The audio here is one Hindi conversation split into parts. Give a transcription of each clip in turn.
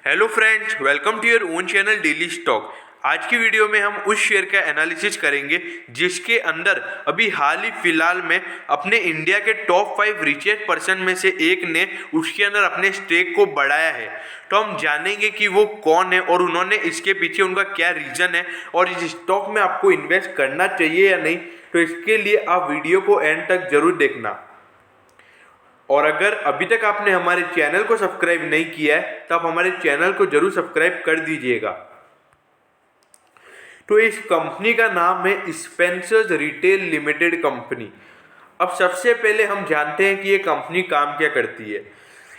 Hello friends, welcome to your own channel daily stock. आज की वीडियो में हम उस शेयर का एनालिसिस करेंगे जिसके अंदर अभी हाल ही फिलहाल में अपने इंडिया के टॉप 5 रिचेस्ट पर्सन में से एक ने उसके अंदर अपने स्टेक को बढ़ाया है। तो हम जानेंगे कि वो कौन है और उन्होंने इसके पीछे उनका क्या रीज़न है और इस स्टॉक में आपको इन्वेस्ट करना चाहिए या नहीं। तो इसके लिए आप वीडियो को एंड तक जरूर देखना। और अगर अभी तक आपने हमारे चैनल को सब्सक्राइब नहीं किया है तो आप हमारे चैनल को जरूर सब्सक्राइब कर दीजिएगा। तो इस कंपनी का नाम है स्पेंसर्स रिटेल लिमिटेड कंपनी। अब सबसे पहले हम जानते हैं कि ये कंपनी काम क्या करती है।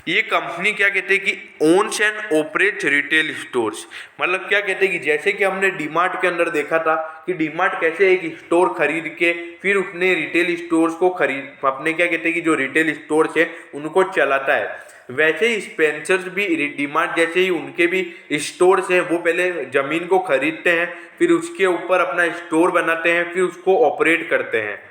ये कंपनी क्या कहते हैं कि owns and operates retail stores. मतलब क्या कहते हैं कि जैसे कि हमने डीमार्ट के अंदर देखा था कि डीमार्ट कैसे एक स्टोर खरीद के फिर उसने रिटेल स्टोर्स को खरीद अपने क्या कहते हैं कि जो रिटेल स्टोर्स है उनको चलाता है, वैसे ही स्पेंसर्स भी डीमार्ट जैसे ही उनके भी स्टोर्स हैं वो पहले ज़मीन को खरीदते हैं, फिर उसके ऊपर अपना स्टोर बनाते हैं, फिर उसको ऑपरेट करते हैं।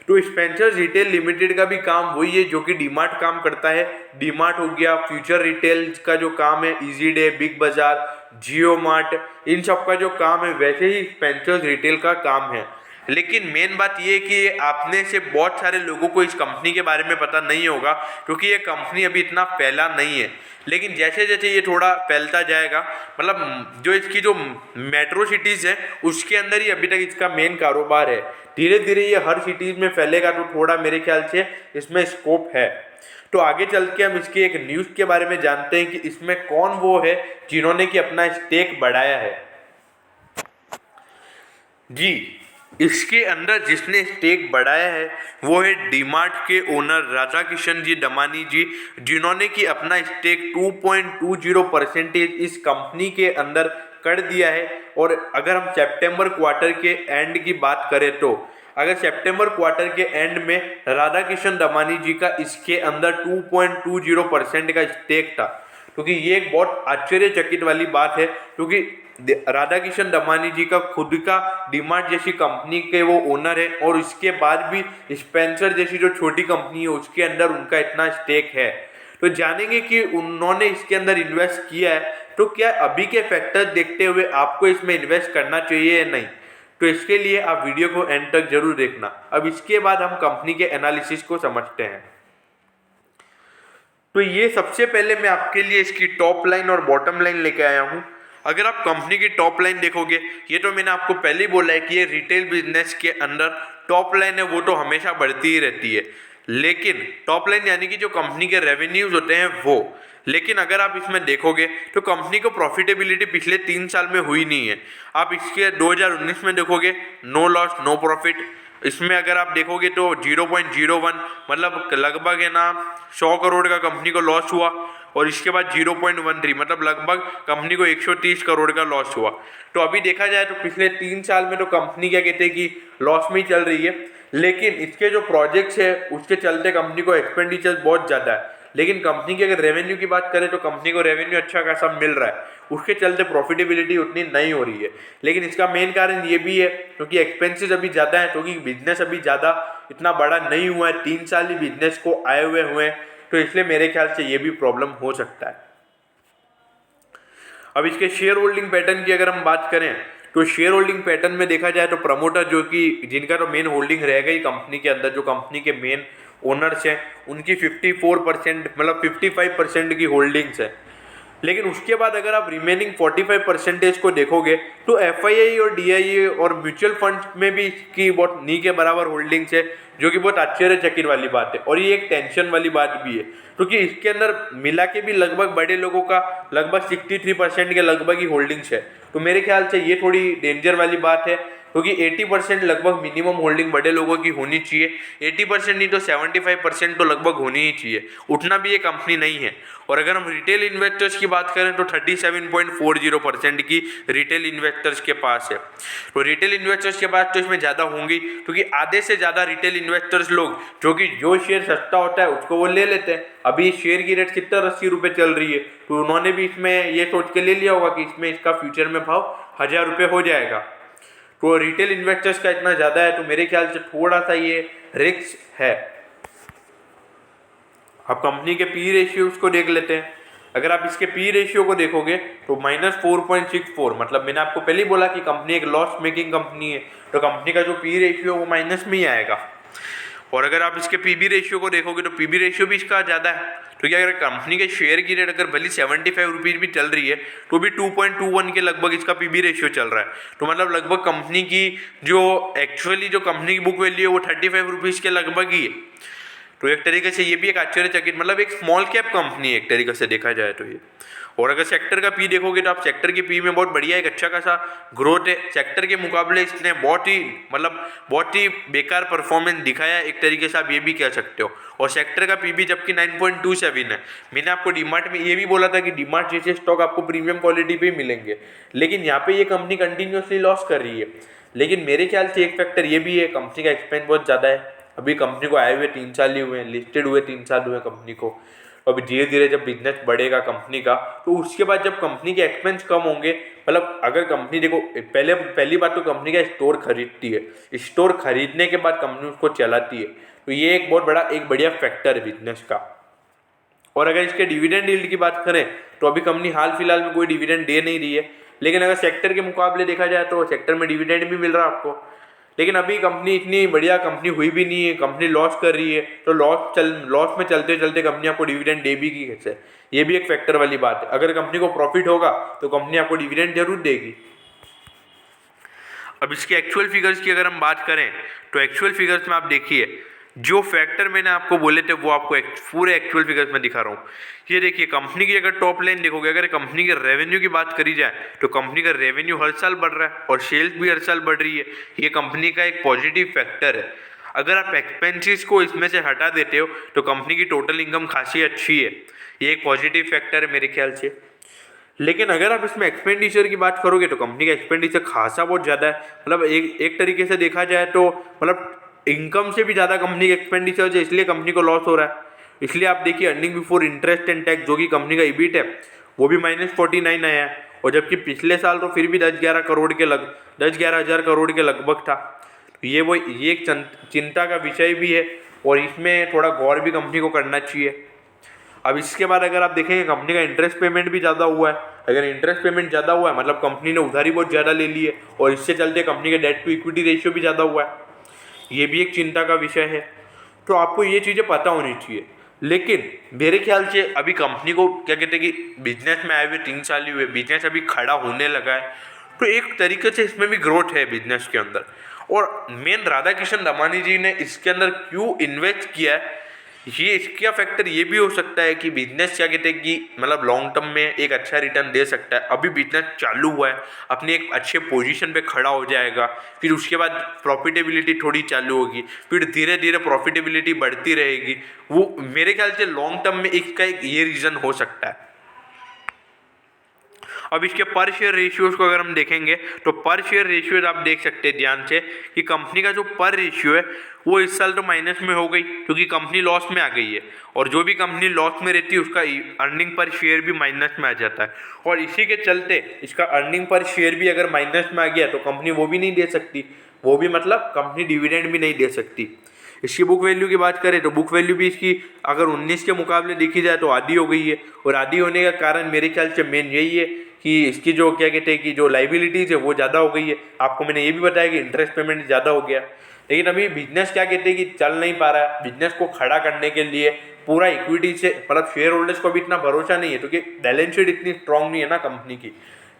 तो स्पेंसर्स रिटेल लिमिटेड का भी काम वही है जो कि डीमार्ट काम करता है। डीमार्ट हो गया, फ्यूचर रिटेल का जो काम है, इजी डे, बिग बाजार, जियो मार्ट, इन सब का जो काम है वैसे ही स्पेंसर्स रिटेल का काम है। लेकिन मेन बात ये है कि आपने से बहुत सारे लोगों को इस कंपनी के बारे में पता नहीं होगा क्योंकि ये कंपनी अभी इतना फैला नहीं है। लेकिन जैसे जैसे ये थोड़ा फैलता जाएगा, मतलब जो इसकी जो मेट्रो सिटीज़ है उसके अंदर ही अभी तक इसका मेन कारोबार है, धीरे धीरे ये हर सिटीज़ में फैलेगा तो थोड़ा मेरे ख्याल से इसमें स्कोप है। तो आगे चल के हम इसके एक न्यूज़ के बारे में जानते हैं कि इसमें कौन वो है जिन्होंने कि अपना स्टेक बढ़ाया है। जी, इसके अंदर जिसने स्टेक बढ़ाया है वो है डीमार्ट के ओनर राधा किशन जी दमानी जी, जिन्होंने कि अपना स्टेक 2.20% इस कंपनी के अंदर कर दिया है। और अगर हम सितंबर क्वार्टर के एंड की बात करें तो अगर सितंबर क्वार्टर के एंड में राधा किशन दमानी जी का इसके अंदर 2.20% का स्टेक था, क्योंकि ये एक बहुत आश्चर्यचकित वाली बात है क्योंकि राधा किशन दमानी जी का खुद का डीमार्ट जैसी कंपनी के वो ओनर है और इसके बाद भी स्पेंसर जैसी जो छोटी कंपनी है उसके अंदर उनका इतना स्टेक है। तो जानेंगे कि उन्होंने इसके अंदर इन्वेस्ट किया है तो क्या अभी के फैक्टर देखते हुए आपको इसमें इन्वेस्ट करना चाहिए या नहीं। तो इसके लिए आप वीडियो को एंड तक जरूर देखना। अब इसके बाद हम कंपनी के एनालिसिस को समझते हैं। तो ये सबसे पहले मैं आपके लिए इसकी टॉप लाइन और बॉटम लाइन लेके आया हूँ। अगर आप कंपनी की टॉप लाइन देखोगे, ये तो मैंने आपको पहले ही बोला है कि ये रिटेल बिजनेस के अंदर टॉप लाइन है वो तो हमेशा बढ़ती ही रहती है। लेकिन टॉप लाइन यानी कि जो कंपनी के रेवेन्यूज होते हैं वो, लेकिन अगर आप इसमें देखोगे तो कंपनी को प्रॉफिटेबिलिटी पिछले 3 साल में हुई नहीं है। आप इसके 2019 में देखोगे, नो लॉस नो प्रॉफिट। इसमें अगर आप देखोगे तो 0.01 मतलब लगभग है ना 100 करोड़ का कंपनी को लॉस हुआ। और इसके बाद 0.13 मतलब लगभग कंपनी को 130 करोड़ का लॉस हुआ। तो अभी देखा जाए तो पिछले 3 साल में तो कंपनी क्या कहते हैं कि लॉस में ही चल रही है, लेकिन इसके जो प्रोजेक्ट्स है उसके चलते कंपनी को एक्सपेंडिचर बहुत ज़्यादा है। लेकिन कंपनी की अगर रेवेन्यू की बात करें तो कंपनी को रेवेन्यू अच्छा खासा मिल रहा है, उसके चलते प्रॉफिटेबिलिटी उतनी नहीं हो रही है। लेकिन इसका मेन कारण ये भी है क्योंकि एक्सपेंसेस अभी ज़्यादा है, क्योंकि बिजनेस अभी ज़्यादा इतना बड़ा नहीं हुआ है, 3 साल ही बिजनेस को आए हुए हैं, तो इसलिए मेरे ख्याल से ये भी प्रॉब्लम हो सकता है। अब इसके शेयर होल्डिंग पैटर्न की अगर हम बात करें तो शेयर होल्डिंग पैटर्न में देखा जाए तो प्रमोटर जो कि जिनका तो मेन होल्डिंग रहेगा ही कंपनी के अंदर, जो कंपनी के मेन ओनर्स हैं, उनकी 54% मतलब 55% की होल्डिंग्स है। लेकिन उसके बाद अगर आप रिमेनिंग 45% को देखोगे तो एफआईआई और डीआईए और म्यूचुअल फंड में भी इसकी बहुत नी के बराबर होल्डिंग्स है, जो कि बहुत आश्चर्यचकित वाली बात है। और ये एक टेंशन वाली बात भी है क्योंकि इसके अंदर मिला के भी लगभग बड़े लोगों का लगभग 63% के लगभग ही होल्डिंग्स है। तो मेरे ख्याल से ये थोड़ी डेंजर वाली बात है क्योंकि 80% लगभग मिनिमम होल्डिंग बड़े लोगों की होनी चाहिए। 80% नहीं तो 75% तो लगभग होनी ही चाहिए, उठना भी ये कंपनी नहीं है। और अगर हम रिटेल इन्वेस्टर्स की बात करें तो 37.40% की रिटेल इन्वेस्टर्स के पास है। तो रिटेल इन्वेस्टर्स के पास तो इसमें ज़्यादा होंगी क्योंकि आधे से ज़्यादा रिटेल इन्वेस्टर्स लोग जो कि जो शेयर सस्ता होता है उसको वो ले लेते हैं। अभी शेयर की रेट 70-80 रुपये चल रही है, तो उन्होंने भी इसमें ये सोच के ले लिया होगा कि इसमें इसका फ्यूचर में भाव 1000 रुपये हो जाएगा। तो रिटेल इन्वेस्टर्स का इतना ज़्यादा है तो मेरे ख्याल से थोड़ा सा ये रिस्क है। अब कंपनी के पी रेशियोज को देख लेते हैं। अगर आप इसके पी रेशियो को देखोगे तो -4.64, मतलब मैंने आपको पहले ही बोला कि कंपनी एक लॉस मेकिंग कंपनी है, तो कंपनी का जो पी रेशियो वो माइनस में ही आएगा। और अगर आप इसके पीबी रेशियो को देखोगे तो पीबी रेशियो भी इसका ज़्यादा है, क्योंकि अगर कंपनी के शेयर की रेट अगर भली 75 रुपीज़ भी चल रही है तो भी 2.21 के लगभग इसका पीबी रेशियो चल रहा है। तो मतलब लगभग कंपनी की जो एक्चुअली जो कंपनी की बुक वैल्यू है वो 35 रुपीज़ के लगभग ही है। तो एक तरीके से ये भी एक आश्चर्यचकित, मतलब एक स्मॉल कैप कंपनी है एक तरीके से देखा जाए तो ये। और अगर सेक्टर का पी देखोगे तो आप सेक्टर के पी में बहुत बढ़िया एक अच्छा खासा ग्रोथ है। सेक्टर के मुकाबले इसने बहुत ही बेकार परफॉर्मेंस दिखाया है, एक तरीके से आप ये भी कह सकते हो। और सेक्टर का पी भी जबकि 9.27 है। मैंने आपको डीमार्ट में ये भी बोला था कि डीमार्ट जैसे स्टॉक आपको प्रीमियम क्वालिटी पे मिलेंगे, लेकिन यहाँ पे ये कंपनी कंटिन्यूसली लॉस कर रही है। लेकिन मेरे ख्याल से एक फैक्टर ये भी है, कंपनी का एक्सपेंस बहुत ज़्यादा है। अभी कंपनी को आए हुए 3 साल ही हुए हैं, लिस्टेड हुए 3 साल हुए कंपनी को। अभी धीरे धीरे जब बिजनेस बढ़ेगा कंपनी का, तो उसके बाद जब कंपनी के एक्सपेंस कम होंगे, मतलब अगर कंपनी देखो पहली बात तो कंपनी का स्टोर खरीदती है, स्टोर खरीदने के बाद कंपनी उसको चलाती है, तो ये एक बहुत बड़ा एक बढ़िया फैक्टर है बिजनेस का। और अगर इसके डिविडेंड यील्ड की बात करें तो अभी कंपनी हाल फिलहाल में कोई डिविडेंड दे नहीं रही है, लेकिन अगर सेक्टर के मुकाबले देखा जाए तो सेक्टर में डिविडेंड भी मिल रहा है आपको। लेकिन अभी कंपनी इतनी बढ़िया कंपनी हुई भी नहीं है, कंपनी लॉस कर रही है, तो लॉस में चलते चलते कंपनी आपको डिविडेंड दे भी की कैसे, ये भी एक फैक्टर वाली बात है। अगर कंपनी को प्रॉफिट होगा तो कंपनी आपको डिविडेंड जरूर देगी। अब इसके एक्चुअल फिगर्स की अगर हम बात करें तो एक्चुअल फिगर्स में आप देखिए, जो फैक्टर मैंने आपको बोले थे वो आपको पूरे एक्चुअल फिगर्स में दिखा रहा हूँ। ये देखिए, कंपनी की अगर टॉप लाइन देखोगे, अगर कंपनी के रेवेन्यू की बात करी जाए तो कंपनी का रेवेन्यू हर साल बढ़ रहा है और सेल्स भी हर साल बढ़ रही है। ये कंपनी का एक पॉजिटिव फैक्टर है। अगर आप एक्सपेंसेस को इसमें से हटा देते हो तो कंपनी की टोटल इनकम खासी अच्छी है, ये एक पॉजिटिव फैक्टर है मेरे ख्याल से। लेकिन अगर आप इसमें एक्सपेंडिचर की बात करोगे तो कंपनी का एक्सपेंडिचर खासा बहुत ज़्यादा है। मतलब एक तरीके से देखा जाए तो मतलब इनकम से भी ज़्यादा कंपनी का एक्सपेंडिचर है, इसलिए कंपनी को लॉस हो रहा है। इसलिए आप देखिए, earning before interest and tax जो कि कंपनी का ईबीट है वो भी -49 आया है, और जबकि पिछले साल तो फिर भी 10-11 हज़ार करोड़ के लगभग था। ये एक चिंता का विषय भी है, और इसमें थोड़ा गौर भी कंपनी को करना चाहिए। अब इसके बाद अगर आप देखेंगे, कंपनी का इंटरेस्ट पेमेंट भी ज़्यादा हुआ है। अगर इंटरेस्ट पेमेंट ज़्यादा हुआ है मतलब कंपनी ने उधारी बहुत ज़्यादा ले ली है, और इससे चलते कंपनी का डेट टू इक्विटी रेशियो भी ज़्यादा हुआ है। ये भी एक चिंता का विषय है। तो आपको ये चीज़ें पता होनी चाहिए। लेकिन मेरे ख्याल से अभी कंपनी को क्या कहते हैं कि बिजनेस में आए हुए 3 साल ही हुए, बिजनेस अभी खड़ा होने लगा है, तो एक तरीके से इसमें भी ग्रोथ है बिजनेस के अंदर। और मेन राधा किशन दमानी जी ने इसके अंदर क्यों इन्वेस्ट किया है, ये इसका फैक्टर ये भी हो सकता है कि बिजनेस क्या कहते हैं कि मतलब लॉन्ग टर्म में एक अच्छा रिटर्न दे सकता है। अभी बिजनेस चालू हुआ है, अपने एक अच्छे पोजीशन पे खड़ा हो जाएगा, फिर उसके बाद प्रॉफिटेबिलिटी थोड़ी चालू होगी, फिर धीरे धीरे प्रॉफिटेबिलिटी बढ़ती रहेगी। वो मेरे ख्याल से लॉन्ग टर्म में इसका एक ये रीज़न हो सकता है। अब इसके पर शेयर रेशियोज को अगर हम देखेंगे तो पर शेयर रेशियोज आप देख सकते हैं ध्यान से कि कंपनी का जो पर रेशियो है वो इस साल तो माइनस में हो गई, क्योंकि कंपनी लॉस में आ गई है, और जो भी कंपनी लॉस में रहती है उसका अर्निंग पर शेयर भी माइनस में आ जाता है। और इसी के चलते इसका अर्निंग पर शेयर भी अगर माइनस में आ गया तो कंपनी वो भी नहीं दे सकती, वो भी मतलब कंपनी डिविडेंड भी नहीं दे सकती। इसकी बुक वैल्यू की बात करें तो बुक वैल्यू भी इसकी अगर 19 के मुकाबले देखी जाए तो आधी हो गई है, और आधी होने का कारण मेरे ख्याल से मेन यही है कि इसकी जो क्या कहते हैं कि जो लाइबिलिटीज़ है वो ज़्यादा हो गई है। आपको मैंने ये भी बताया कि इंटरेस्ट पेमेंट ज़्यादा हो गया, लेकिन अभी बिजनेस क्या कहते हैं कि चल नहीं पा रहा है। बिजनेस को खड़ा करने के लिए पूरा इक्विटी से मतलब शेयर होल्डर्स को भी इतना भरोसा नहीं है, क्योंकि बैलेंस शीट इतनी स्ट्रांग नहीं है ना कंपनी की।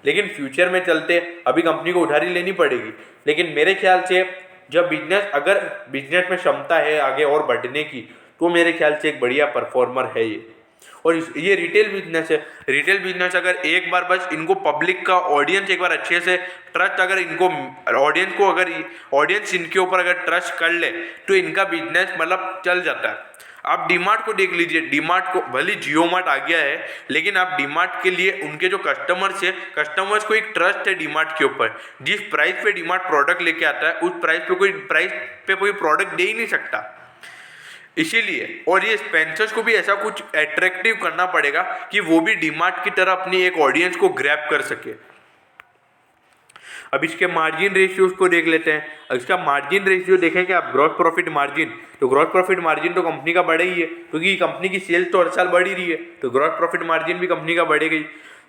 लेकिन फ्यूचर में चलते अभी कंपनी को उधारी लेनी पड़ेगी, लेकिन मेरे ख्याल से जब अगर बिजनेस में क्षमता है आगे और बढ़ने की, तो मेरे ख्याल से एक बढ़िया परफॉर्मर है ये। और ये रिटेल बिजनेस है। रिटेल बिजनेस अगर एक बार बस इनको पब्लिक का ऑडियंस एक बार अच्छे से ट्रस्ट, अगर इनको ऑडियंस इनके ऊपर अगर ट्रस्ट कर ले तो इनका बिजनेस मतलब चल जाता है। आप डीमार्ट को देख लीजिए, डीमार्ट को भले जियो मार्ट आ गया है, लेकिन आप डीमार्ट के लिए उनके जो कस्टमर्स को एक ट्रस्ट है डीमार्ट के ऊपर। जिस प्राइस पे डीमार्ट प्रोडक्ट लेके आता है उस प्राइस पे कोई प्रोडक्ट दे ही नहीं सकता। इसीलिए और ये स्पेंसर्स को भी ऐसा कुछ अट्रैक्टिव करना पड़ेगा कि वो भी डीमार्ट की तरह अपनी एक ऑडियंस को ग्रैब कर सके। अब इसके मार्जिन रेशियोज को देख लेते हैं। अब इसका मार्जिन रेशियो देखेंगे आप, ग्रॉस प्रॉफिट मार्जिन, तो ग्रॉस प्रॉफिट मार्जिन तो कंपनी का बढ़ा ही है क्योंकि कंपनी की सेल्स तो हर साल बढ़ ही रही है, तो ग्रॉस प्रॉफिट मार्जिन भी कंपनी का बढ़ेगी।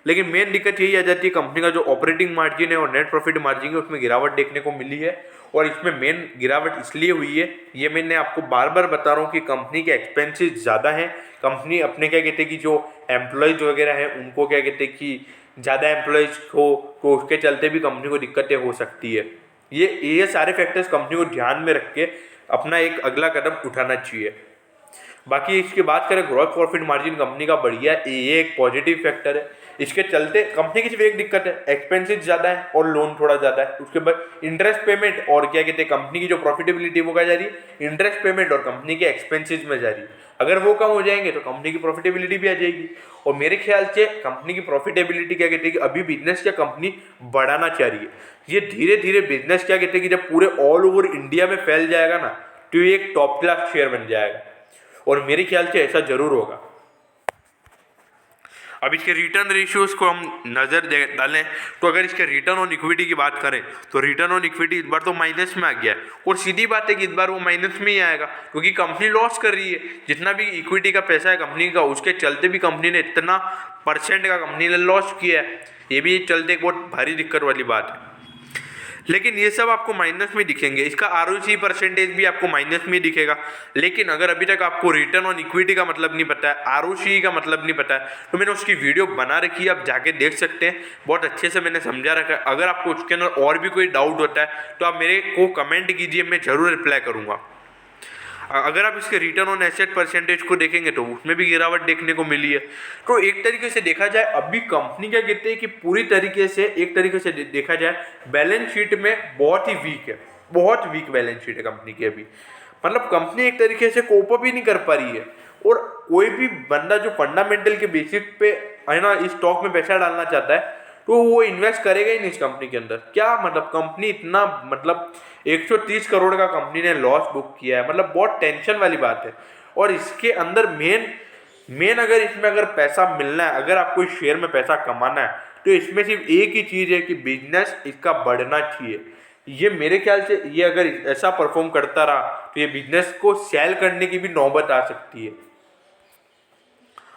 लेकिन मेन दिक्कत यही आ जाती है कंपनी का जो ऑपरेटिंग मार्जिन है और नेट प्रॉफिट मार्जिन है उसमें गिरावट देखने को मिली है। और इसमें मेन गिरावट इसलिए हुई है, ये मैंने आपको बार बार बता रहा हूँ कि कंपनी के एक्सपेंसेस ज़्यादा हैं। कंपनी अपने क्या कहते हैं कि जो एम्प्लॉयज़ वगैरह हैं उनको क्या कहते हैं कि ज़्यादा एम्प्लॉयज़ हो तो उसके चलते भी कंपनी को दिक्कतें हो सकती है। ये सारे फैक्टर्स कंपनी को ध्यान में रख के अपना एक अगला कदम उठाना चाहिए। बाकी इसकी बात करें ग्रॉस प्रॉफिट मार्जिन कंपनी का बढ़िया है, ये एक पॉजिटिव फैक्टर है। इसके चलते कंपनी की सिर्फ एक दिक्कत है, एक्सपेंसेस ज़्यादा है और लोन थोड़ा ज़्यादा है। उसके बाद इंटरेस्ट पेमेंट और क्या कहते हैं कंपनी की जो प्रॉफिटेबिलिटी वो क्या जा रही है, इंटरेस्ट पेमेंट और कंपनी के एक्सपेंसेस में जा रही है। अगर वो कम हो जाएंगे तो कंपनी की प्रॉफिटेबिलिटी भी आ जाएगी। और मेरे ख्याल से कंपनी की प्रॉफिटेबिलिटी क्या कहते हैं कि अभी बिजनेस क्या कंपनी बढ़ाना चाह रही है। ये धीरे धीरे बिजनेस क्या कहते हैं कि जब पूरे ऑल ओवर इंडिया में फैल जाएगा ना तो ये एक टॉप क्लास शेयर बन जाएगा, और मेरे ख्याल से ऐसा जरूर होगा। अब इसके रिटर्न रेशियोज को हम नज़र डालें तो अगर इसके रिटर्न ऑन इक्विटी की बात करें तो रिटर्न ऑन इक्विटी इस बार तो माइनस में आ गया है, और सीधी बात है कि इस बार वो माइनस में ही आएगा क्योंकि कंपनी लॉस कर रही है। जितना भी इक्विटी का पैसा है कंपनी का उसके चलते भी कंपनी ने इतना % का कंपनी ने लॉस किया है, ये भी चलते एक बहुत भारी दिक्कत वाली बात है। लेकिन ये सब आपको माइनस में दिखेंगे, इसका ROC परसेंटेज भी आपको माइनस में दिखेगा। लेकिन अगर अभी तक आपको रिटर्न ऑन इक्विटी का मतलब नहीं पता है, ROC का मतलब नहीं पता है, तो मैंने उसकी वीडियो बना रखी है, आप जाके देख सकते हैं, बहुत अच्छे से मैंने समझा रखा है। अगर आपको उसके अंदर और भी कोई डाउट होता है तो आप मेरे को कमेंट कीजिए, मैं जरूर रिप्लाई करूँगा। अगर आप इसके रिटर्न ऑन एसेट परसेंटेज को देखेंगे तो उसमें भी गिरावट देखने को मिली है। तो एक तरीके से देखा जाए अभी कंपनी क्या कहते हैं कि पूरी तरीके से एक तरीके से देखा जाए बैलेंस शीट में बहुत ही वीक है, बहुत वीक बैलेंस शीट है कंपनी की अभी। मतलब कंपनी एक तरीके से कोप अप ही नहीं कर पा रही है, और कोई भी बंदा जो फंडामेंटल के बेसिस पे है ना इस स्टॉक में पैसा डालना चाहता है तो वो इन्वेस्ट करेगा ही नहीं इस कंपनी के अंदर। क्या मतलब कंपनी इतना मतलब 130 करोड़ का कंपनी ने लॉस बुक किया है, मतलब बहुत टेंशन वाली बात है। और इसके अंदर मेन अगर इसमें अगर पैसा मिलना है, अगर आपको इस शेयर में पैसा कमाना है तो इसमें सिर्फ एक ही चीज़ है कि बिजनेस इसका बढ़ना चाहिए। ये मेरे ख्याल से ये अगर ऐसा परफॉर्म करता रहा तो ये बिजनेस को सेल करने की भी नौबत आ सकती है।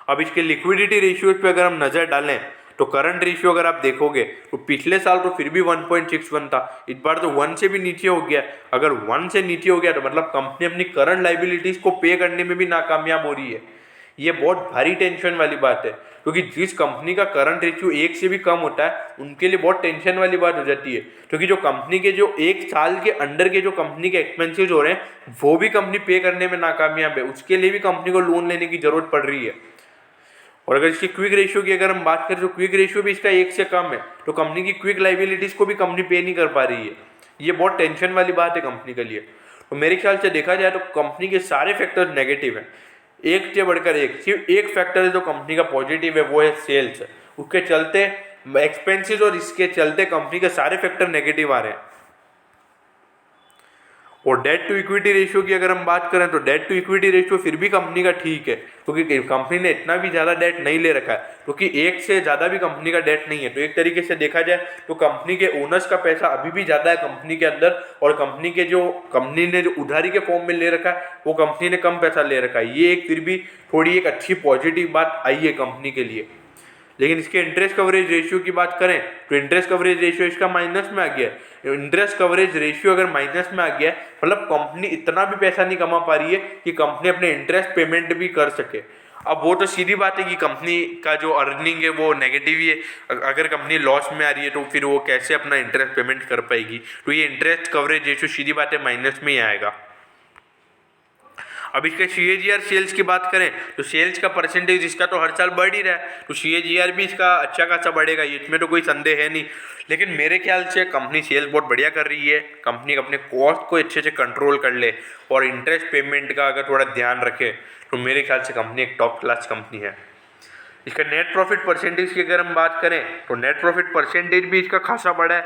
अब इसके लिक्विडिटी रेशियोज पे अगर हम नज़र डालें तो करंट रेशियो अगर आप देखोगे तो पिछले साल तो फिर भी 1.61 था, इस बार तो 1 से भी नीचे हो गया। अगर 1 से नीचे हो गया तो मतलब कंपनी अपनी करंट लाइबिलिटीज को पे करने में भी नाकामयाब हो रही है। ये बहुत भारी टेंशन वाली बात है क्योंकि जिस कंपनी का करंट रेशियो 1 से भी कम होता है उनके लिए बहुत टेंशन वाली बात हो जाती है, क्योंकि जो कंपनी के जो 1 साल के अंडर के जो कंपनी के एक्सपेंसेस हो रहे हैं वो भी कंपनी पे करने में नाकामयाब है, उसके लिए भी कंपनी को लोन लेने की जरूरत पड़ रही है। और अगर इसकी क्विक रेशियो की अगर हम बात करें तो क्विक रेशियो भी इसका 1 से कम है, तो कंपनी की क्विक लाइबिलिटीज को भी कंपनी पे नहीं कर पा रही है। ये बहुत टेंशन वाली बात है कंपनी के लिए। तो मेरे ख्याल से देखा जाए तो कंपनी के सारे फैक्टर्स नेगेटिव हैं, एक से बढ़कर एक। सिर्फ एक फैक्टर है जो कंपनी का पॉजिटिव है, वो है सेल्स। उसके चलते एक्सपेंसेस और इसके चलते कंपनी के सारे फैक्टर नेगेटिव आ रहे हैं। और डेट टू इक्विटी रेशियो की अगर हम बात करें तो डेट टू इक्विटी रेशियो फिर भी कंपनी का ठीक है, क्योंकि कंपनी ने इतना भी ज़्यादा डेट नहीं ले रखा है, क्योंकि 1 से ज़्यादा भी कंपनी का डेट नहीं है। तो एक तरीके से देखा जाए तो कंपनी के ओनर्स का पैसा अभी भी ज़्यादा है कंपनी के अंदर, और कंपनी ने जो उधारी के फॉर्म में ले रखा है वो कंपनी ने कम पैसा ले रखा है। ये एक फिर भी थोड़ी एक अच्छी पॉजिटिव बात आई है कंपनी के लिए। लेकिन इसके इंटरेस्ट कवरेज रेशियो की बात करें तो इंटरेस्ट कवरेज रेशियो इसका माइनस में आ गया है। इंटरेस्ट कवरेज रेशियो अगर माइनस में आ गया है मतलब कंपनी इतना भी पैसा नहीं कमा पा रही है कि कंपनी अपने इंटरेस्ट पेमेंट भी कर सके। अब वो तो सीधी बात है कि कंपनी का जो अर्निंग है वो नेगेटिव ही है। अगर कंपनी लॉस में आ रही है तो फिर वो कैसे अपना इंटरेस्ट पेमेंट कर पाएगी। तो ये इंटरेस्ट कवरेज रेशियो सीधी बात है माइनस में ही आएगा। अब इसके CAGR सेल्स की बात करें तो सेल्स का परसेंटेज इसका तो हर साल बढ़ ही रहा है, तो CAGR भी इसका अच्छा खासा बढ़ेगा, इसमें तो कोई संदेह है नहीं। लेकिन मेरे ख्याल से कंपनी सेल्स बहुत बढ़िया कर रही है, कंपनी अपने कॉस्ट को अच्छे से कंट्रोल कर ले और इंटरेस्ट पेमेंट का अगर थोड़ा ध्यान रखे तो मेरे ख्याल से कंपनी एक टॉप क्लास कंपनी है। इसका नेट प्रॉफिट परसेंटेज की अगर हम बात करें तो नेट प्रॉफिट परसेंटेज भी इसका खासा बड़ा है।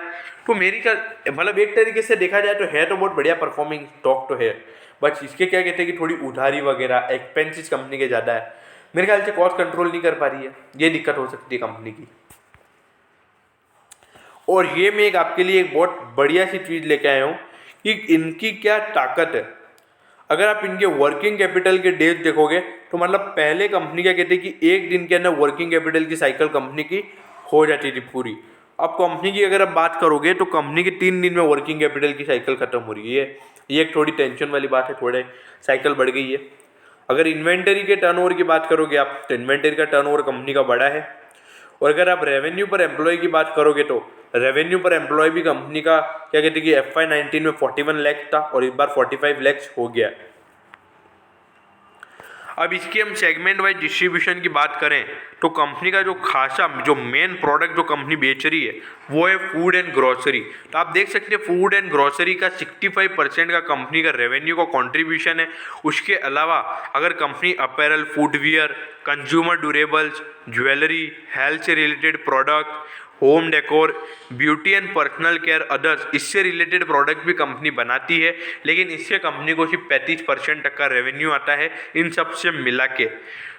तो मेरी ख्याल मतलब एक तरीके से देखा जाए तो है तो बहुत बढ़िया परफॉर्मिंग स्टॉक तो है, बस इसके क्या कहते हैं कि थोड़ी उधारी वगैरह एक्सपेंसेस कंपनी के ज़्यादा है, मेरे ख्याल से कॉस्ट कंट्रोल नहीं कर पा रही है, ये दिक्कत हो सकती है कंपनी की। और ये मैं एक आपके लिए एक बहुत बढ़िया सी चीज़ लेके आया हूँ कि इनकी क्या ताकत है। अगर आप इनके वर्किंग कैपिटल के डेज देखोगे तो मतलब पहले कंपनी क्या कहती है कि एक दिन के अंदर वर्किंग कैपिटल की साइकिल कंपनी की हो जाती थी पूरी। अब कंपनी की अगर आप बात करोगे तो कंपनी की 3 दिन में वर्किंग कैपिटल की साइकिल खत्म हो रही है। ये एक थोड़ी टेंशन वाली बात है, थोड़े साइकिल बढ़ गई है। अगर इन्वेंटरी के टर्नओवर की बात करोगे आप तो इन्वेंटरी का टर्नओवर कंपनी का बड़ा है। और अगर आप रेवेन्यू पर एम्प्लॉय की बात करोगे तो रेवेन्यू पर एम्प्लॉय भी कंपनी का क्या कहते हैं कि FY19 में 41 लाख था और इस बार 45 लाख हो गया। अब इसकी हम सेगमेंट वाइज डिस्ट्रीब्यूशन की बात करें तो कंपनी का जो खासा जो मेन प्रोडक्ट जो कंपनी बेच रही है वो है फूड एंड ग्रोसरी। तो आप देख सकते हैं फूड एंड ग्रोसरी का 65% का कंपनी का रेवेन्यू का कंट्रीब्यूशन है। उसके अलावा अगर company apparel, footwear, consumer durables, jewellery, health से related product, home decor, beauty and personal care, others, इससे रिलेटेड प्रोडक्ट भी कंपनी बनाती है, लेकिन इससे कंपनी को सिर्फ 35% तक का रेवेन्यू आता है इन सब से मिला के।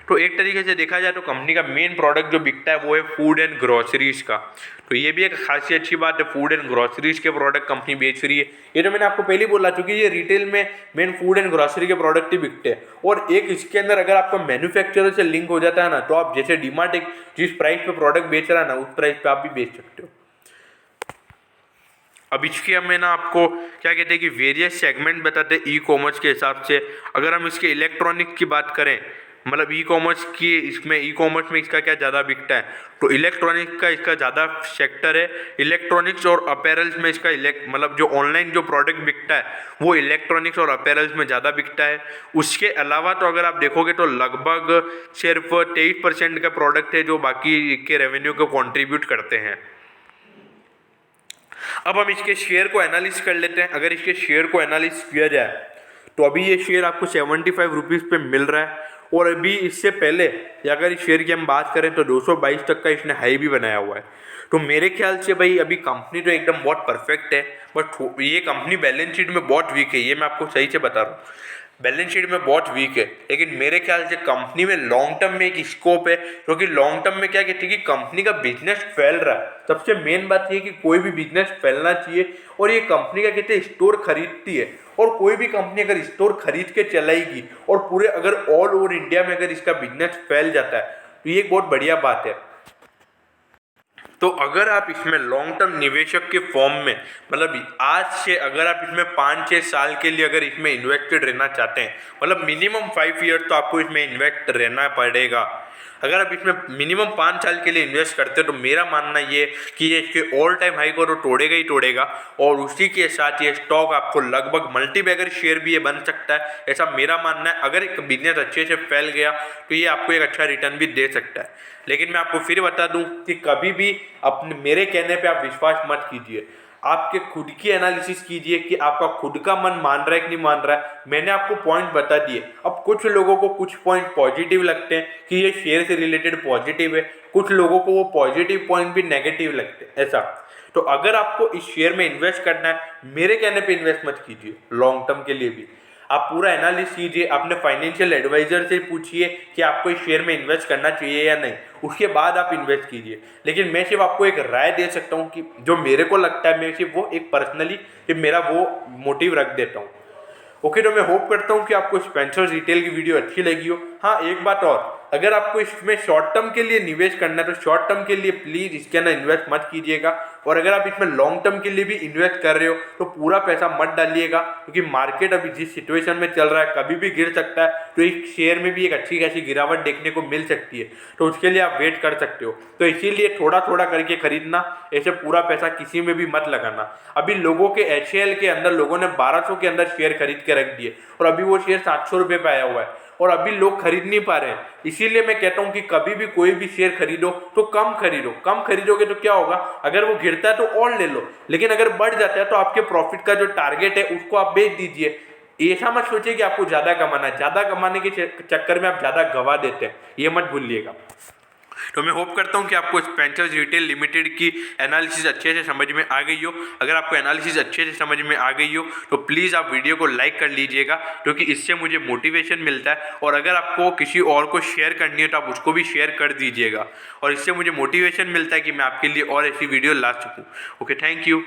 तो एक तरीके से देखा जाए तो कंपनी का मेन प्रोडक्ट जो बिकता है वो है फूड एंड ग्रोसरीज का। तो ये भी एक खासी अच्छी बात है, फूड एंड ग्रोसरीज के प्रोडक्ट कंपनी बेच रही है। ये तो मैंने आपको पहले ही बोला, चूंकि ये रिटेल में मेन फूड एंड ग्रोसरी के प्रोडक्ट ही बिकते हैं। और एक इसके अंदर अगर आपका मैन्युफैक्चरर से लिंक हो जाता है ना, तो आप जैसे डीमार्ट एक जिस प्राइस पे प्रोडक्ट बेच रहा है ना, उस प्राइस पे आप भी बेच सकते हो। अब इसके मैं ना आपको क्या कहते हैं कि वेरियस सेगमेंट बताते हैं ई कॉमर्स के हिसाब से। अगर हम इसके इलेक्ट्रॉनिक की बात करें, मतलब ई कॉमर्स की, इसमें ई कॉमर्स में इसका क्या ज़्यादा बिकता है, तो इलेक्ट्रॉनिक का इसका ज़्यादा सेक्टर है। इलेक्ट्रॉनिक्स और अपैरल्स में इसका मतलब जो ऑनलाइन जो प्रोडक्ट बिकता है वो इलेक्ट्रॉनिक्स और अपैरल्स में ज़्यादा बिकता है। उसके अलावा तो अगर आप देखोगे तो लगभग सिर्फ 23% का प्रोडक्ट है जो बाकी के रेवेन्यू को कॉन्ट्रीब्यूट करते हैं। अब हम इसके शेयर को एनालिस कर लेते हैं। अगर इसके शेयर को एनालिस किया जाए तो अभी ये शेयर आपको 75 रुपीज़ पे मिल रहा है। और अभी इससे पहले अगर इस शेयर की हम बात करें तो 222 तक का इसने हाई भी बनाया हुआ है। तो मेरे ख्याल से भाई अभी कंपनी तो एकदम बहुत परफेक्ट है, बट ये कंपनी बैलेंस शीट में बहुत वीक है, ये मैं आपको सही से बता रहा हूँ। बैलेंस शीट में बहुत वीक है, लेकिन मेरे ख्याल से कंपनी में लॉन्ग टर्म में एक स्कोप है। क्योंकि लॉन्ग टर्म में क्या कहते हैं कि कंपनी का बिजनेस फैल रहा है। सबसे मेन बात ये है कि कोई भी बिजनेस फैलना चाहिए, और ये कंपनी का कहते हैं स्टोर खरीदती है। और कोई भी कंपनी अगर स्टोर खरीद के चलाएगी और पूरे अगर ऑल ओवर इंडिया में अगर इसका बिजनेस फैल जाता है तो ये एक बहुत बढ़िया बात है। तो अगर आप इसमें लॉन्ग टर्म निवेशक के फॉर्म में, मतलब आज से अगर आप इसमें 5-6 साल के लिए अगर इसमें इन्वेस्टेड रहना चाहते हैं, मतलब मिनिमम 5 ईयर तो आपको इसमें इन्वेस्ट रहना पड़ेगा। अगर आप इसमें मिनिमम 5 साल के लिए इन्वेस्ट करते हो तो मेरा मानना ये कि ये इसके ऑल टाइम हाई को तो तोड़ेगा ही तोड़ेगा, और उसी के साथ ये स्टॉक आपको लगभग मल्टीबैगर शेयर भी ये बन सकता है, ऐसा मेरा मानना है। अगर एक बिजनेस अच्छे से फैल गया तो ये आपको एक अच्छा रिटर्न भी दे सकता है। लेकिन मैं आपको फिर बता दूं कि कभी भी अपने मेरे कहने पे आप विश्वास मत कीजिए, आपके खुद की एनालिसिस कीजिए कि आपका खुद का मन मान रहा है कि नहीं मान रहा है। मैंने आपको पॉइंट बता दिए। अब कुछ लोगों को कुछ पॉइंट पॉजिटिव लगते हैं कि ये शेयर से रिलेटेड पॉजिटिव है, कुछ लोगों को वो पॉजिटिव पॉइंट भी नेगेटिव लगते हैं ऐसा। तो अगर आपको इस शेयर में इन्वेस्ट करना है, मेरे कहने पे इन्वेस्ट मत कीजिए। लॉन्ग टर्म के लिए भी आप पूरा एनालिसिस कीजिए, अपने फाइनेंशियल एडवाइजर से पूछिए कि आपको इस शेयर में इन्वेस्ट करना चाहिए या नहीं, उसके बाद आप इन्वेस्ट कीजिए। लेकिन मैं सिर्फ आपको एक राय दे सकता हूँ कि जो मेरे को लगता है, मैं सिर्फ वो एक पर्सनली कि मेरा वो मोटिव रख देता हूँ। ओके, तो मैं होप करता हूँ कि आपको स्पेंसर्स रिटेल की वीडियो अच्छी लगी हो। हाँ, एक बात और, अगर आपको इसमें शॉर्ट टर्म के लिए निवेश करना है तो शॉर्ट टर्म के लिए प्लीज़ इसके अंदर इन्वेस्ट मत कीजिएगा। और अगर आप इसमें लॉन्ग टर्म के लिए भी इन्वेस्ट कर रहे हो तो पूरा पैसा मत डालिएगा, क्योंकि मार्केट अभी जिस सिचुएशन में चल रहा है कभी भी गिर सकता है। तो इस शेयर में भी एक अच्छी खासी गिरावट देखने को मिल सकती है, तो उसके लिए आप वेट कर सकते हो। तो इसीलिए थोड़ा थोड़ा करके खरीदना, ऐसे पूरा पैसा किसी में भी मत लगाना। अभी लोगों के HAL के अंदर लोगों ने 1200 के अंदर शेयर खरीद के रख दिए और अभी वो शेयर 700 रुपये पे आया हुआ है और अभी लोग खरीद नहीं पा रहे हैं। इसीलिए मैं कहता हूं कि कभी भी कोई भी शेयर खरीदो तो कम खरीदो। कम खरीदोगे तो क्या होगा, अगर वो गिरता है तो और ले लो, लेकिन अगर बढ़ जाता है तो आपके प्रॉफिट का जो टारगेट है उसको आप बेच दीजिए। ऐसा मत सोचिए कि आपको ज़्यादा कमाना है, ज़्यादा कमाने के चक्कर में आप ज़्यादा गवा देते हैं, ये मत भूलिएगा। तो मैं होप करता हूँ कि आपको स्पेंसर्स रिटेल लिमिटेड की एनालिसिस अच्छे से समझ में आ गई हो। अगर आपको एनालिसिस अच्छे से समझ में आ गई हो तो प्लीज़ आप वीडियो को लाइक कर लीजिएगा, क्योंकि इससे मुझे मोटिवेशन मिलता है। और अगर आपको किसी और को शेयर करनी है तो आप उसको भी शेयर कर दीजिएगा, और इससे मुझे मोटिवेशन मिलता है कि मैं आपके लिए और ऐसी वीडियो ला सकूँ। Okay, thank you.